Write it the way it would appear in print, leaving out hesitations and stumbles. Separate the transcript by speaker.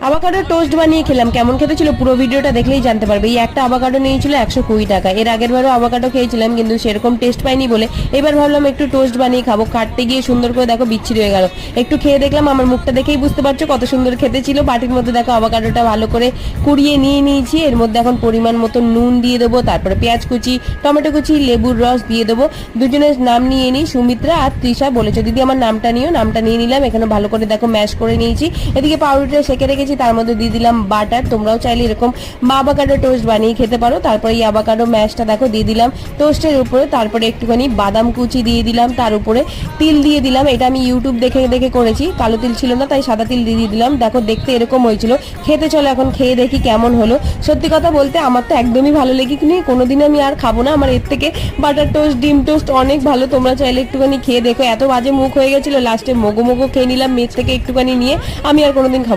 Speaker 1: Avocado toast বানিয়ে খেলাম, কেমন খেতে ছিল পুরো ভিডিওটা দেখলেই জানতে পারবে। এই একটা আভাকাডো নিয়েছিল 120 টাকা। এর আগের বারও আভাকাডো খেয়েছিলাম কিন্তু সেরকম টেস্ট পাইনি বলে এবার ভাবলাম একটু টোস্ট বানিয়ে খাবো। কাটতে গিয়ে সুন্দর করে দেখো বিচ্ছিরি হয়ে গেল। একটু খেয়ে দেখলাম, আমার মুখটা দেখেই বুঝতে পারছো কত সুন্দর খেতে ছিল। বাটির মধ্যে দেখো আভাকাডোটা ভালো করে কুড়িয়ে নিয়ে নিয়েছি। এর মধ্যে এখন পরিমাণ মতো নুন দিয়ে দেবো, তারপরে পেঁয়াজ কুচি, টমেটো কুচি, লেবুর রস দিয়ে দেবো। দুজনের নাম নিয়ে নিই, সুমিত্রা আর তৃষা বলেছে দিদি আমার নামটা নিও। নামটা নিয়ে নিলাম, এখানে ভালো করে দেখো ম্যাশ করে নিয়েছি। এদিকে পাউরুটিটা সেঁকে রেখেছি, তার মধ্যে দিয়ে দিলাম বাটার। তোমরাও চাইলে এরকম আভাকাডো টোস্ট বানিয়ে খেতে পারো। তারপরে এই আভাকাডো ম্যাশটা দেখো দিয়ে দিলাম টোস্টের উপরে। তারপরে একটুখানি বাদাম কুচি দিয়ে দিলাম, তার উপরে তিল দিয়ে দিলাম। এটা আমি ইউটিউব দেখে দেখে করেছি, কালো তিল ছিল না তাই সাদা তিল দিয়ে দিলাম। দেখো দেখতে এরকম হয়েছিল। খেতে চলো এখন খেয়ে দেখি কেমন হলো। সত্যি কথা বলতে আমার তো একদমই ভালো লেগেনি, কোনোদিন আমি আর খাবো না। আমার এর থেকে বাটার টোস্ট ডিম টোস্ট অনেক ভালো। তোমরা চাইলে একটুখানি খেয়ে দেখো। এত বাজে মুখ হয়ে গেছিল, লাস্টে মোগো মোগো খেয়ে নিলাম মেয়ের থেকে একটুখানি নিয়ে। আমি আর কোনোদিন খাবো